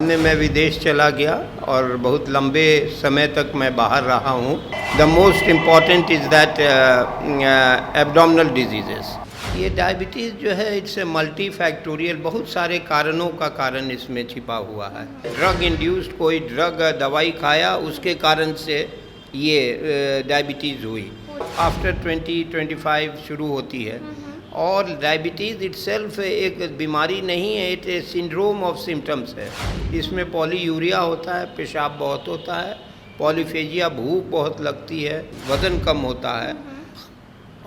मैं विदेश चला गया और बहुत लंबे समय तक मैं बाहर रहा हूँ। The most important is that abdominal diseases. ये डायबिटीज़ जो है इट्स मल्टी फैक्टोरियल, बहुत सारे कारणों का कारण इसमें छिपा हुआ है। ड्रग इंड्यूस्ड कोई ड्रग दवाई खाया, उसके कारण से ये डायबिटीज़ हुई। आफ्टर 20-25 शुरू होती है। और डायबिटीज़ इटसेल्फ एक बीमारी नहीं है, it A syndrome of symptoms है। इसमें पॉलीयूरिया होता है, पेशाब बहुत होता है, पॉलीफेजिया भूख बहुत लगती है, वज़न कम होता है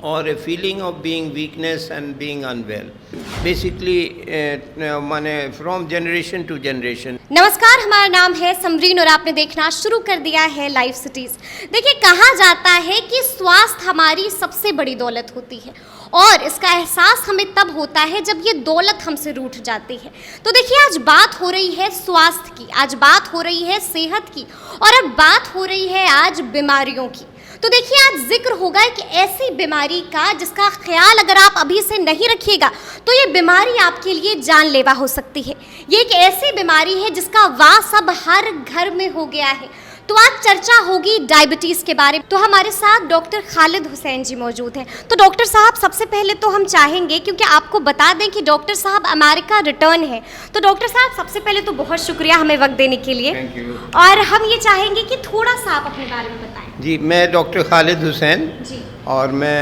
और a feeling of being weakness and being unwell, basically माने फ्रॉम जनरेशन टू जनरेशन। नमस्कार, हमारा नाम है समरीन और आपने देखना शुरू कर दिया है लाइव सिटीज़। देखिए, कहा जाता है कि स्वास्थ्य हमारी सबसे बड़ी दौलत होती है और इसका एहसास हमें तब होता है जब ये दौलत हमसे रूठ जाती है। तो देखिए, आज बात हो रही है स्वास्थ्य की, आज बात हो रही है सेहत की और अब बात हो रही है आज बीमारियों की। तो देखिए, आज जिक्र होगा कि ऐसी बीमारी का जिसका ख्याल अगर आप अभी से नहीं रखिएगा तो ये बीमारी आपके लिए जानलेवा हो सकती है। ये एक ऐसी बीमारी है जिसका वास अब हर घर में हो गया है। तो आज चर्चा होगी डायबिटीज़ के बारे में। तो हमारे साथ डॉक्टर खालिद हुसैन जी मौजूद हैं। तो डॉक्टर साहब, सबसे पहले तो हम चाहेंगे, क्योंकि आपको बता दें कि डॉक्टर साहब अमेरिका रिटर्न है, तो डॉक्टर साहब सबसे पहले तो बहुत शुक्रिया हमें वक्त देने के लिए। Thank you. और हम ये चाहेंगे कि थोड़ा सा आप अपने बारे में बताएं। जी, मैं डॉक्टर खालिद हुसैन जी। और मैं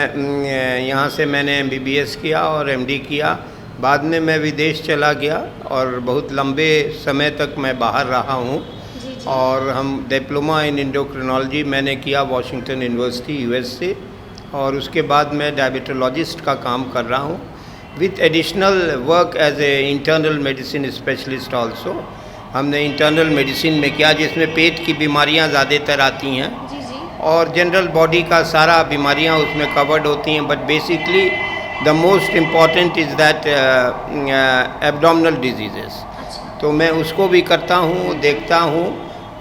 यहाँ से मैंने MBBS किया और MD किया। बाद में मैं विदेश चला गया और बहुत लंबे समय तक मैं बाहर रहा हूँ। और हम डिप्लोमा इन एंडोक्रिनोलॉजी मैंने किया वॉशिंगटन यूनिवर्सिटी US से, और उसके बाद मैं डायबिटोलॉजिस्ट का काम कर रहा हूँ with additional work as a internal medicine specialist also. हमने इंटरनल मेडिसिन में किया जिसमें पेट की बीमारियाँ ज़्यादातर आती हैं और जनरल बॉडी का सारा बीमारियाँ उसमें कवर्ड होती हैं, but basically the most important is that abdominal diseases. तो मैं उसको भी करता हूँ, देखता हूँ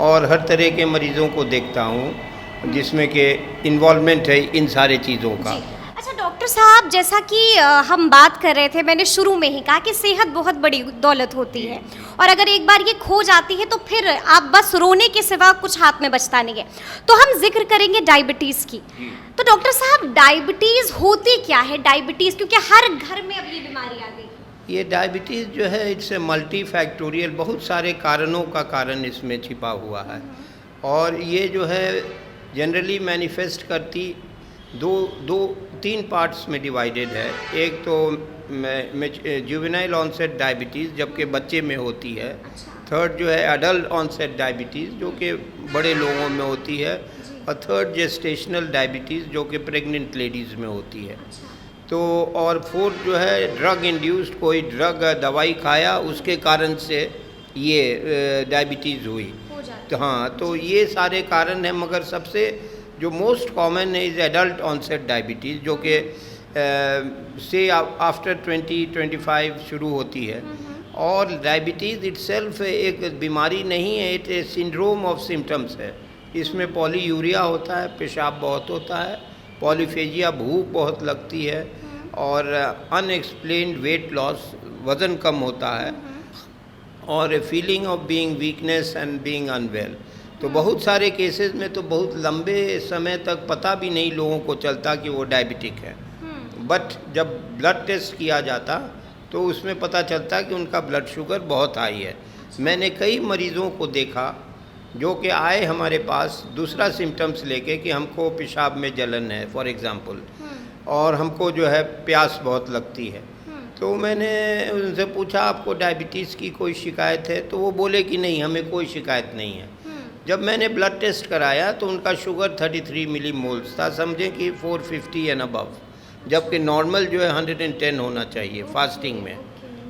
और हर तरह के मरीज़ों को देखता हूँ जिसमें कि इन्वॉल्वमेंट है इन सारे चीज़ों का। अच्छा डॉक्टर साहब, जैसा कि हम बात कर रहे थे, मैंने शुरू में ही कहा कि सेहत बहुत बड़ी दौलत होती है और अगर एक बार ये खो जाती है तो फिर आप बस रोने के सिवा कुछ हाथ में बचता नहीं है। तो हम जिक्र करेंगे डायबिटीज़ की। तो डॉक्टर साहब, डायबिटीज़ होती क्या है? डायबिटीज़, क्योंकि हर घर में अब ये बीमारी आ गई। ये डायबिटीज़ जो है इट्स मल्टी फैक्टोरियल, बहुत सारे कारणों का कारण इसमें छिपा हुआ है और ये जो है जनरली मैनिफेस्ट करती तीन पार्ट्स में डिवाइडेड है। एक तो जुवेनाइल ऑनसेट डायबिटीज़ जबकि बच्चे में होती है। थर्ड जो है एडल्ट ऑनसेट डायबिटीज़ जो कि बड़े लोगों में होती है, और थर्ड जेस्टेशनल डायबिटीज़ जो कि प्रेग्नेंट लेडीज़ में होती है। तो और फोर्थ जो है ड्रग इंड्यूस्ड कोई ड्रग दवाई खाया, उसके कारण से ये डायबिटीज़ हुई। तो हाँ, तो ये सारे कारण हैं, मगर सबसे जो मोस्ट कॉमन है इज़ एडल्ट ऑनसेट डायबिटीज़ जो कि से आफ्टर 20-25 शुरू होती है। और डायबिटीज़ इटसेल्फ एक बीमारी नहीं है, it A syndrome of symptoms है। इसमें पॉलीयूरिया होता है, पेशाब बहुत होता है, पॉलीफेजिया भूख बहुत लगती है और अनएक्सप्लेन्ड वेट लॉस, वज़न कम होता है और a feeling of being weakness and being unwell. तो बहुत सारे केसेस में तो बहुत लंबे समय तक पता भी नहीं लोगों को चलता कि वो डायबिटिक है, बट जब ब्लड टेस्ट किया जाता तो उसमें पता चलता कि उनका ब्लड शुगर बहुत हाई है। मैंने कई मरीज़ों को देखा जो कि आए हमारे पास दूसरा सिम्टम्स लेके कि हमको पेशाब में जलन है फॉर एग्ज़ाम्पल, और हमको जो है प्यास बहुत लगती है। तो मैंने उनसे पूछा आपको डायबिटीज़ की कोई शिकायत है? तो वो बोले कि नहीं, हमें कोई शिकायत नहीं है। जब मैंने ब्लड टेस्ट कराया तो उनका शुगर 33 मिलीमोल्स था, समझें कि 450 एंड अबव, जबकि नॉर्मल जो है 110 होना चाहिए फास्टिंग में,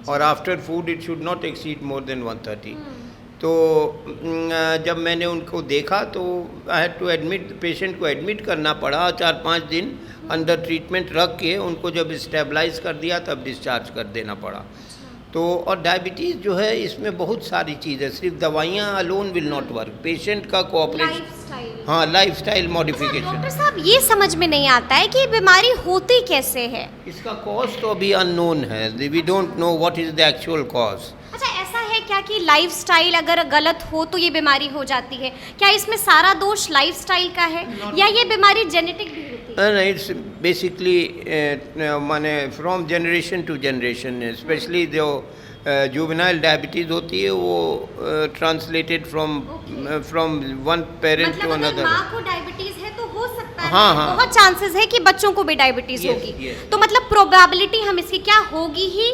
और after food it should not exceed more than 130। तो जब मैंने उनको देखा तो I had to admit, patient को एडमिट करना पड़ा, 4-5 दिन अंडर ट्रीटमेंट रख के उनको जब स्टेबलाइज कर दिया तब डिस्चार्ज कर देना पड़ा। तो और डायबिटीज़ जो है इसमें बहुत सारी चीज़ें, सिर्फ दवाइयाँ alone will not work, patient का कोऑपरेशन, हाँ, लाइफस्टाइल मॉडिफिकेशन। डॉक्टर साहब, ये समझ में नहीं आता है कि ये बीमारी होती कैसे है। इसका कॉज तो अभी अननोन है, we don't know what is the actual cause. अच्छा, ऐसा है क्या कि लाइफस्टाइल अगर गलत हो तो ये बीमारी हो जाती है? क्या इसमें सारा दोष लाइफस्टाइल का है या ये बीमारी जेनेटिक भी होती है? नहीं, इट्स बेसिकली माने from generation to generation, specially जो जुवेनाइल डायबिटीज़ होती है वो translated from one parent to मतलब अगर अनदर। माँ को डायबिटीज है तो हो सकता है, हाँ, हाँ। बहुत चांसेस है कि बच्चों को भी डायबिटीज Yes, होगी। yes. तो मतलब प्रोबेबिलिटी हम इसकी क्या होगी ही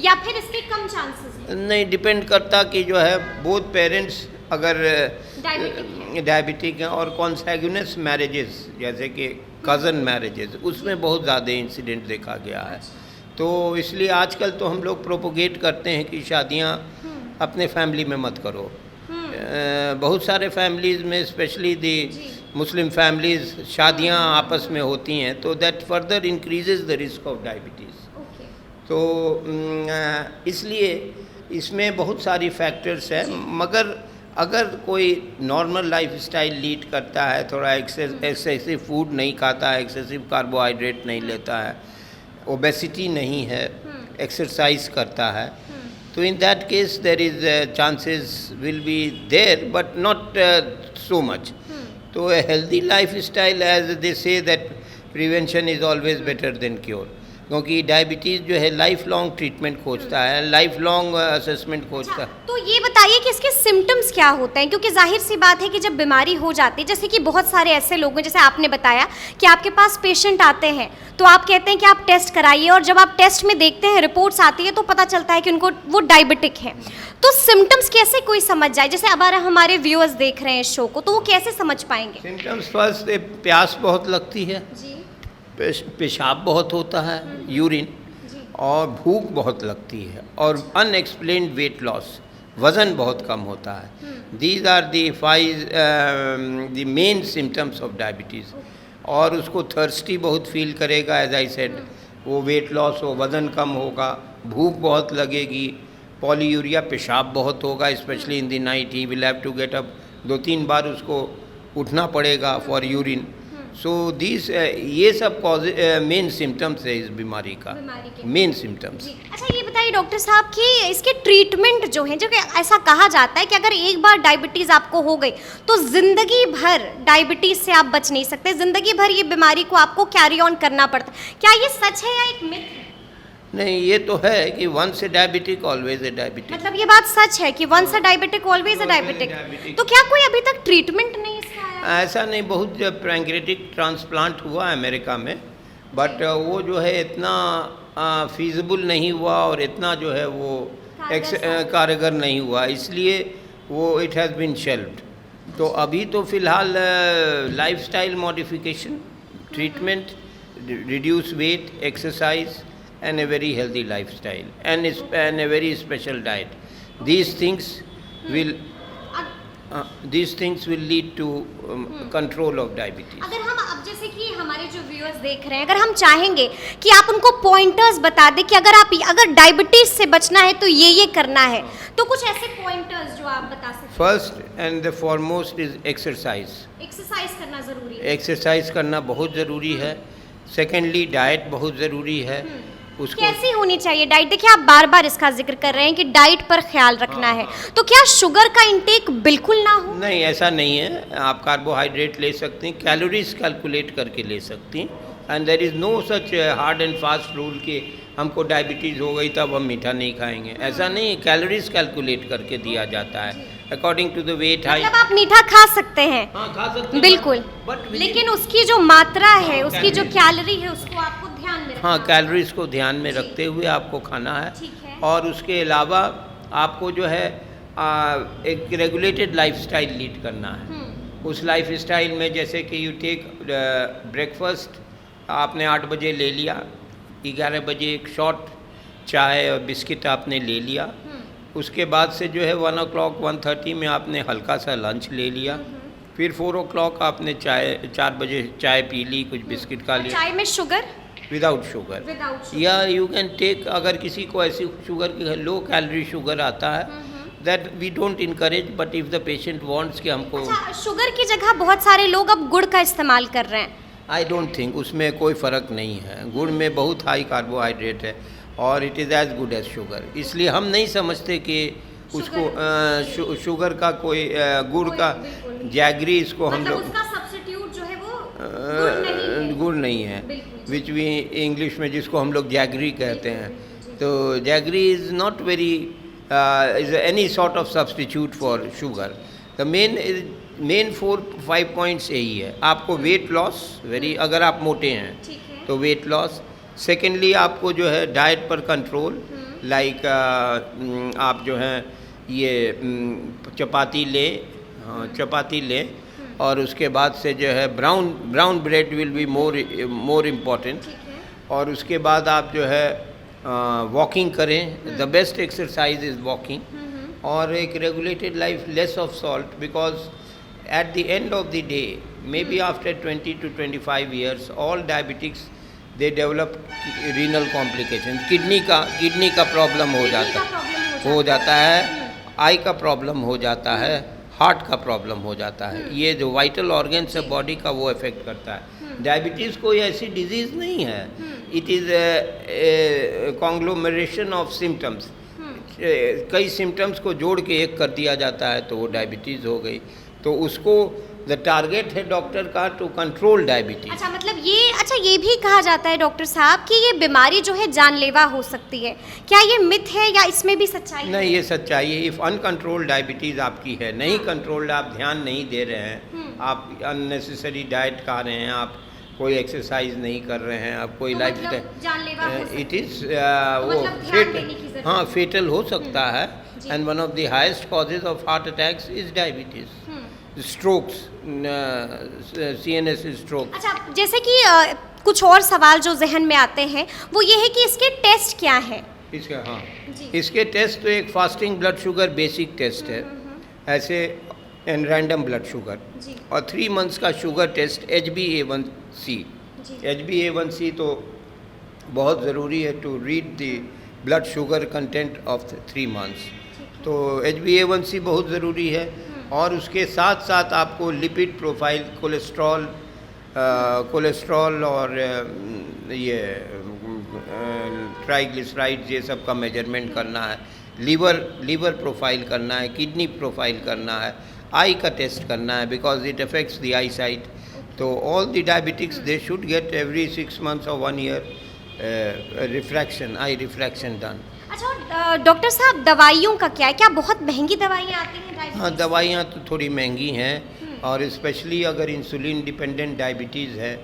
या फिर इसके कम चांसेस है? नहीं, डिपेंड करता कि जो है बोथ पेरेंट्स अगर डायबिटिक हैं और कॉन्सैग्यूनस मैरिजेस जैसे कि कज़न मैरिजेस, उसमें बहुत ज़्यादा इंसिडेंट देखा गया है। तो इसलिए आजकल तो हम लोग प्रोपोगेट करते हैं कि शादियां अपने फैमिली में मत करो। बहुत सारे फैमिलीज़ में स्पेशली दी मुस्लिम फैमिलीज़ शादियां आपस में होती हैं, तो that further increases the risk of diabetes. तो इसलिए इसमें बहुत सारी फैक्टर्स हैं, मगर अगर कोई नॉर्मल लाइफस्टाइल लीड करता है, थोड़ा एक्सेसिव फूड नहीं खाता है, एक्सेसिव कार्बोहाइड्रेट नहीं लेता है, ओबेसिटी नहीं है, एक्सरसाइज करता है, तो in that case there is chances will be there but not so much. तो a healthy lifestyle, as they say that prevention is always better than cure, क्योंकि डायबिटीज़ जो है लाइफ लॉन्ग ट्रीटमेंट खोजता है, life long assessment खोजता है। तो ये बताइए कि इसके सिम्टम्स क्या होते हैं, क्योंकि जाहिर सी बात है कि जब बीमारी हो जाती है, जैसे कि बहुत सारे ऐसे लोग हैं, जैसे आपने बताया कि आपके पास पेशेंट आते हैं तो आप कहते हैं कि आप टेस्ट कराइए, और जब आप टेस्ट में देखते हैं, रिपोर्ट्स आती है, तो पता चलता है कि उनको वो डायबिटिक है। तो सिम्टम्स कैसे कोई समझ जाए? जैसे अब हमारे व्यूअर्स देख रहे हैं इस शो को, तो वो कैसे समझ पाएंगे? सिम्टम्स फर्स्ट, प्यास बहुत लगती है, जी, पेशाब बहुत होता है, यूरिन, और भूख बहुत लगती है, और अनएक्सप्लेन्ड वेट लॉस, वज़न बहुत कम होता है। These are the main symptoms of diabetes. और उसको थर्स्टी बहुत फील करेगा, एज आई सेड, वो वेट लॉस हो, वज़न कम होगा, भूख बहुत लगेगी, पॉलीयूरिया, पेशाब बहुत होगा, specially in the night, he will have to get up, 2-3 बार उसको उठना पड़ेगा फॉर यूरिन। सो दिस ये सब मेन सिम्टम्स है इस बीमारी का, मेन सिम्टम्स। अच्छा ये बताइए डॉक्टर साहब कि इसके ट्रीटमेंट जो है, जो कि ऐसा कहा जाता है कि अगर एक बार डायबिटीज़ आपको हो गई तो ज़िंदगी भर डायबिटीज़ से आप बच नहीं सकते, ज़िंदगी भर ये बीमारी को आपको कैरी ऑन करना पड़ता है। क्या ये सच है या एक मिथ है? नहीं, ये तो है कि once a diabetic always a diabetic. मतलब ये बात सच है कि once a diabetic always a diabetic. तो क्या कोई अभी तक ट्रीटमेंट नहीं इसका आया? ऐसा नहीं, बहुत पैंक्रेटिक ट्रांसप्लांट हुआ है अमेरिका में, बट वो जो है इतना फीजिबल नहीं हुआ और इतना जो है वो कारगर नहीं हुआ, इसलिए वो इट हैज़ बीन शेल्व्ड। तो अभी तो फ़िलहाल lifestyle modification, treatment, reduce weight, exercise, and a very healthy lifestyle and a very special diet. These things will lead to control of diabetes. अगर हम अब जैसे कि हमारे जो व्यूअर्स देख रहे हैं, अगर हम चाहेंगे कि आप उनको पॉइंटर्स बता दें कि अगर डायबिटीज से बचना है तो ये करना है, तो कुछ ऐसे पॉइंटर्स जो आप बता सकते हैं? First and the foremost is exercise. Exercise करना जरूरी है। एक्सरसाइज करना बहुत ज़रूरी है। सेकेंडली डाइट बहुत ज़रूरी है। उसको कैसी होनी चाहिए डाइट? देखिए आप बार बार इसका जिक्र कर रहे हैं कि डाइट पर ख्याल रखना है, तो क्या शुगर का इंटेक बिल्कुल ना हो? नहीं, ऐसा नहीं है, आप कार्बोहाइड्रेट ले सकती हैं, कैलोरीज कैलकुलेट करके ले सकती हैं, and there is no such hard and fast rule कि हमको डायबिटीज़ हो गई तब हम मीठा नहीं खाएंगे, ऐसा नहीं, कैलोरीज कैलकुलेट करके दिया जाता है according to the weight height. मतलब आप मीठा खा सकते हैं? हाँ, खा सकते हैं बिल्कुल, लेकिन उसकी जो मात्रा है, उसकी जो कैलोरी है, उसको आपको ध्यान में रखना। हाँ, कैलोरीज को ध्यान में रखते हुए आपको खाना है। ठीक है। और उसके अलावा आपको जो है एक रेगुलेटेड लाइफस्टाइल लीड करना है। उस लाइफस्टाइल में जैसे कि यू टेक ब्रेकफास्ट, आपने 8 बजे ले लिया, 11 बजे एक शॉर्ट चाय और बिस्किट आपने ले लिया, उसके बाद से जो है 1 o'clock 1:30 में आपने हल्का सा लंच ले लिया, फिर 4 o'clock आपने 4 बजे चाय पी ली, कुछ बिस्किट खा लिया। चाय में शुगर? Without sugar. या यू कैन टेक, अगर किसी को ऐसी शुगर की लो कैलोरी शुगर आता है, that we don't encourage, but if the patient wants कि हमको। अच्छा, शुगर की जगह बहुत सारे लोग अब गुड़ का इस्तेमाल कर रहे हैं। आई डोंट थिंक, उसमें कोई फ़र्क नहीं है, गुड़ में बहुत हाई कार्बोहाइड्रेट है और it is as good as sugar, इसलिए हम नहीं समझते कि उसको शुगर का कोई गुड़ का जैगरी, इसको हम मतलब लोग उसका सब्स्टिट्यूट जो है वो गुड़ नहीं है, विच वी इंग्लिश में जिसको हम लोग जैगरी कहते हैं। तो jaggery is not very is any sort of substitute for sugar. The main 4-5 points यही है। आपको वेट लॉस, अगर आप मोटे हैं तो वेट लॉस। सेकेंडली आपको जो है डाइट पर कंट्रोल, लाइक आप जो है ये चपाती लें और उसके बाद से जो है brown bread will be more important. और उसके बाद आप जो है वॉकिंग करें। The best exercise is walking. और एक regulated life, less of salt, because at the end of the day, may be after 20 to 25 years, all diabetics they develop renal complication. Kidney का प्रॉब्लम हो जाता है, आई का problem हो जाता है, हार्ट का प्रॉब्लम हो जाता है। ये जो वाइटल ऑर्गन्स है बॉडी का, वो इफेक्ट करता है। डायबिटीज़ कोई ऐसी डिजीज़ नहीं है, इट इज़ कॉन्ग्लोमरेशन ऑफ सिम्टम्स। कई सिम्टम्स को जोड़ के एक कर दिया जाता है तो वो डायबिटीज़ हो गई। तो उसको द टारगेट है डॉक्टर का टू कंट्रोल डायबिटीज। अच्छा, मतलब ये भी कहा जाता है डॉक्टर साहब कि ये बीमारी जो है जानलेवा हो सकती है। क्या ये मिथ है या इसमें भी सच्चाई है? नहीं, ये सच्चाई है। इफ़ अनकंट्रोल्ड डायबिटीज़ आपकी है, नहीं कंट्रोल्ड, आप ध्यान नहीं दे रहे हैं, आप अननेसेसरी डाइट खा रहे हैं, आप कोई एक्सरसाइज नहीं कर रहे हैं, आप कोई लाइफ स्टाइल, इट इज़ वो फेटल हो सकता है। And one of the highest causes of heart attacks is diabetes, strokes, CNS stroke. अच्छा, जैसे कि कुछ और सवाल जो जहन में आते हैं वो ये है कि इसके टेस्ट क्या है? इसके टेस्ट तो एक fasting blood sugar basic test है, ऐसे एंड रैंडम ब्लड शुगर, और 3 months का शुगर टेस्ट HbA1c। HbA1c तो बहुत ज़रूरी है to read the blood sugar content of 3 months। तो HbA1c बहुत ज़रूरी है। और उसके साथ साथ आपको लिपिड प्रोफाइल, कोलेस्ट्रॉल और ये ट्राइग्लिसराइड्स, ये सब का मेजरमेंट करना है। लीवर प्रोफाइल करना है, किडनी प्रोफाइल करना है, आई का टेस्ट करना है, because it affects the eyesight. तो all the diabetics they should get every 6 months or 1 year eye refraction done. अच्छा डॉक्टर साहब, दवाइयों का क्या है? क्या बहुत महंगी दवाइयाँ आती हैं? हाँ, दवाइयाँ तो थोड़ी महंगी हैं, और स्पेशली अगर इंसुलिन डिपेंडेंट डायबिटीज़ है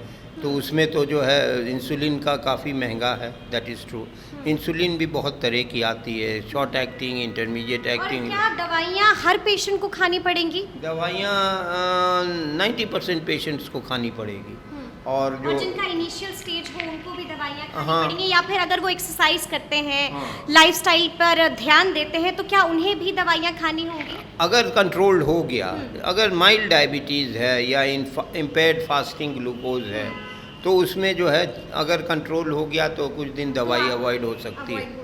तो उसमें तो जो है इंसुलिन का काफ़ी महंगा है, दैट इज़ ट्रू। इंसुलिन भी बहुत तरह की आती है, शॉर्ट एक्टिंग, इंटरमीडिएट एक्टिंग। क्या दवाइयाँ हर पेशेंट को खानी पड़ेंगी? दवाइयाँ 90% पेशेंट्स को खानी पड़ेगी। और जिनका इनिशियल स्टेज हो उनको भी दवाइयाँ खानी पड़ेंगी, या फिर अगर वो एक्सरसाइज करते हैं, लाइफस्टाइल पर ध्यान देते हैं, तो क्या उन्हें भी दवाइयाँ खानी होंगी? अगर कंट्रोल्ड हो गया, अगर माइल्ड डायबिटीज़ है या इम्पेयर्ड फास्टिंग ग्लूकोज है, तो उसमें जो है अगर कंट्रोल हो गया तो कुछ दिन दवाई अवॉइड हो सकती है।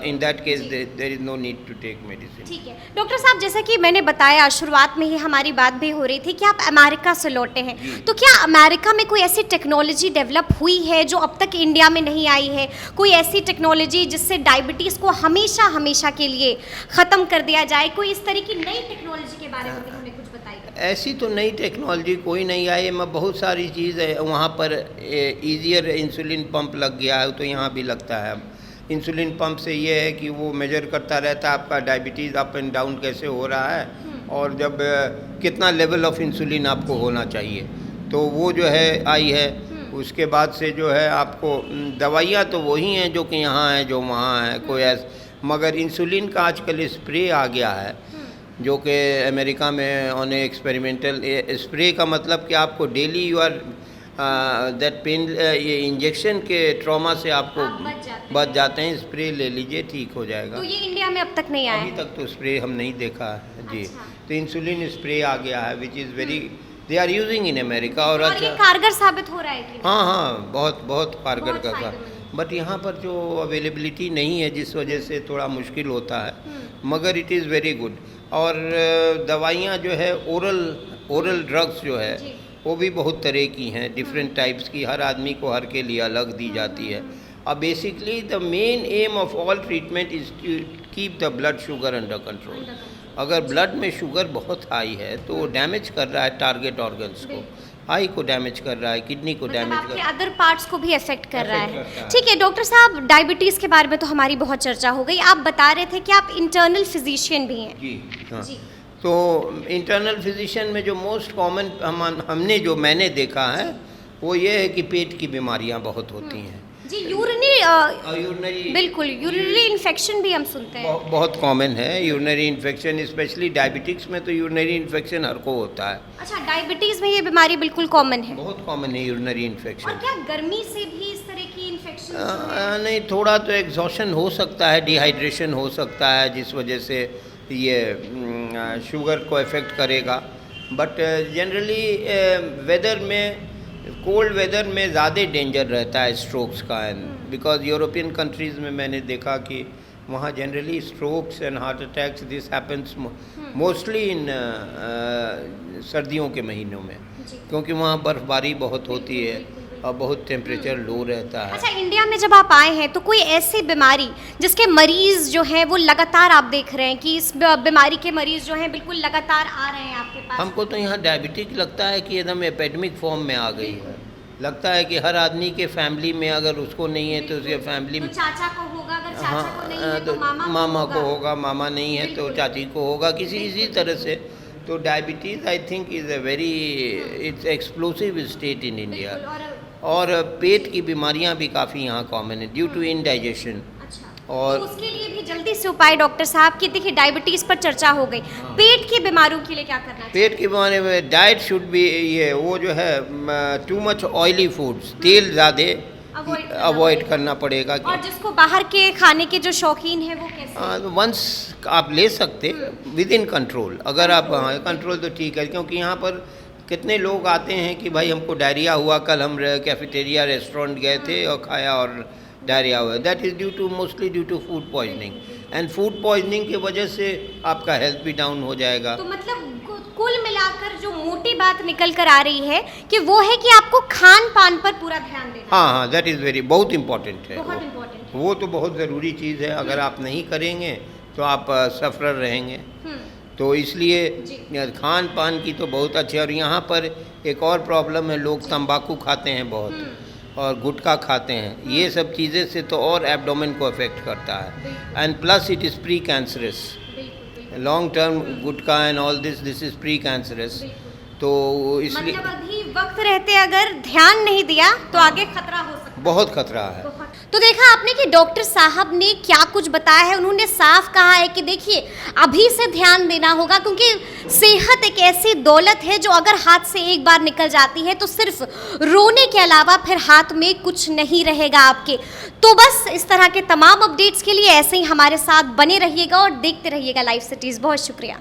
In that case there is no need to take medicine. ठीक है डॉक्टर साहब, जैसा कि मैंने बताया शुरुआत में ही हमारी बात भी हो रही थी कि आप अमेरिका से लौटे हैं, तो क्या अमेरिका में कोई ऐसी टेक्नोलॉजी डेवलप हुई है जो अब तक इंडिया में नहीं आई है? कोई ऐसी टेक्नोलॉजी जिससे डायबिटीज़ को हमेशा के लिए ख़त्म कर दिया जाए? कोई इस तरह की नई टेक्नोलॉजी के बारे में हमें कुछ बताइए। ऐसी तो नई टेक्नोलॉजी कोई नहीं आई, मैं बहुत सारी चीज़ है वहाँ पर। ईजियर इंसुलिन पंप लग गया है, तो यहाँ भी लगता है। इंसुलिन पंप से ये है कि वो मेजर करता रहता है आपका डायबिटीज़ अप एंड डाउन कैसे हो रहा है, और जब कितना लेवल ऑफ इंसुलिन आपको होना चाहिए, तो वो जो है आई है। उसके बाद से जो है आपको दवाइयाँ तो वही हैं जो कि यहाँ हैं, जो वहाँ हैं, कोई मगर इंसुलिन का आजकल स्प्रे आ गया है, जो कि अमेरिका में ऑन एक्सपेरिमेंटल स्प्रे का मतलब कि आपको daily you are that pain, ये इंजेक्शन के ट्रॉमा से आपको बच जाते हैं। स्प्रे ले लीजिए, ठीक हो जाएगा। तो ये इंडिया में अब तक नहीं आया? अभी तक तो स्प्रे हम नहीं देखा है जी। अच्छा। तो इंसुलिन स्प्रे आ गया है, which is very they are using in America. और ये कारगर साबित हो रहा है कि? हाँ, बहुत कारगर का। बट यहाँ पर जो अवेलेबिलिटी नहीं है, जिस वजह से थोड़ा मुश्किल होता है, मगर इट इज़ वेरी गुड। और दवाइयाँ जो है ओरल ड्रग्स जो है वो भी बहुत तरह की हैं, डिफरेंट टाइप्स की, हर आदमी को हर के लिए अलग दी जाती है। अब basically the main M of all treatment is keep the blood sugar under control. अगर ब्लड में शुगर बहुत हाई है तो वो डैमेज कर रहा है टारगेट ऑर्गन्स को, आई को डैमेज कर रहा है, किडनी को मतलब डैमेज कर आपके रहा है। अदर पार्ट्स को भी अफेक्ट कर रहा Affect है। करता है। ठीक है डॉक्टर साहब, डायबिटीज़ के बारे में तो हमारी बहुत चर्चा हो गई। आप बता रहे थे कि आप इंटरनल फिजिशियन भी हैं। जी हाँ। जी। तो इंटरनल फिजिशियन में जो मोस्ट कॉमन हमने जो मैंने देखा है वो ये है कि पेट की बीमारियां बहुत होती हैं। जी, यूरिनरी यूरिनरी बिल्कुल, यूरिनरी इन्फेक्शन भी हम सुनते हैं। बहुत कॉमन है यूरिनरी इन्फेक्शन, स्पेशली डायबिटिक्स में तो यूरिनरी इन्फेक्शन हर को होता है। अच्छा, डायबिटीज़ में ये बीमारी बिल्कुल कॉमन है। बहुत कॉमन है यूरिनरी और इन्फेक्शन। क्या गर्मी से भी इस तरह की इन्फेक्शन? नहीं, थोड़ा तो एग्जॉशन हो सकता है, डिहाइड्रेशन हो सकता है जिस वजह से ये शुगर को अफेक्ट करेगा। बट जनरली वेदर में, कोल्ड वेदर में ज़्यादा डेंजर रहता है स्ट्रोक्स का, एंड बिकॉज यूरोपियन कंट्रीज़ में मैंने देखा कि वहाँ generally strokes and heart attacks this happens mostly in सर्दियों के महीनों में, क्योंकि वहाँ बर्फ़बारी बहुत होती है और बहुत टेम्परेचर लो रहता है। अच्छा, इंडिया में जब आप आए हैं तो कोई ऐसी बीमारी जिसके मरीज जो हैं वो लगातार आप देख रहे हैं कि इस बीमारी के मरीज जो हैं बिल्कुल लगातार आ रहे हैं आपके पास? हमको तो यहाँ डायबिटिक लगता है कि एकदम एपेडमिक फॉर्म में आ गई है। लगता है कि हर आदमी के फैमिली में अगर उसको नहीं है तो उसके फैमिली तो में, चाचा को होगा, अगर चाचा हाँ, को नहीं है तो मामा को होगा, मामा नहीं है तो बिल्कुल। चाची को होगा, किसी इसी तरह से। तो diabetes I think is a very, it's explosive state in India. और पेट की बीमारियां भी काफ़ी यहाँ कॉमन है ड्यू टू इनडाइजेशन। अच्छा, और तो उसके लिए भी जल्दी से उपाय डॉक्टर साहब की, देखिए डायबिटीज़ पर चर्चा हो गई, पेट की बीमारियों के लिए क्या करना चाहिए? पेट की बीमारी में डाइट शुड बी, ये वो जो है टू मच ऑयली फूड्स, तेल ज़्यादा अवॉइड करना पड़ेगा। और जिसको बाहर के खाने के जो शौकीन हैं वो कैसे? वंस आप ले सकते विद इन कंट्रोल, अगर आप कंट्रोल तो ठीक है, क्योंकि यहाँ पर कितने लोग आते हैं कि भाई हमको डायरिया हुआ, कल हम कैफेटेरिया रेस्टोरेंट गए थे और खाया और डायरिया हुआ। That is due to mostly due to food poisoning, and food poisoning की वजह से आपका हेल्थ भी डाउन हो जाएगा। तो मतलब कुल मिलाकर जो मोटी बात निकल कर आ रही है कि वो है कि आपको खान पान पर पूरा ध्यान देना। हाँ हाँ, दैट इज़ वेरी, बहुत इम्पोर्टेंट है बहुत इम्पोर्टेंट। वो तो बहुत ज़रूरी चीज़ है। अगर आप नहीं करेंगे तो आप सफ़र रहेंगे। तो इसलिए खान पान की तो बहुत अच्छी। और यहाँ पर एक और प्रॉब्लम है, लोग तंबाकू खाते हैं बहुत और गुटखा खाते हैं। ये सब चीज़ें से तो और एब्डोमेन को अफेक्ट करता है, and plus it is pre cancerous, long term gutkha and all this is pre cancerous. तो इसलिए मतलब अभी वक्त रहते अगर ध्यान नहीं दिया तो आगे खतरा हो सकता है। बहुत खतरा है। तो देखा आपने कि डॉक्टर साहब ने क्या कुछ बताया है। उन्होंने साफ कहा है कि देखिए अभी से ध्यान देना होगा, क्योंकि सेहत एक ऐसी दौलत है जो अगर हाथ से एक बार निकल जाती है तो सिर्फ रोने के अलावा फिर हाथ में कुछ नहीं रहेगा आपके। तो बस इस तरह के तमाम अपडेट्स के लिए ऐसे ही हमारे साथ बने रहिएगा और देखते रहिएगा लाइव सिटीज़। बहुत शुक्रिया।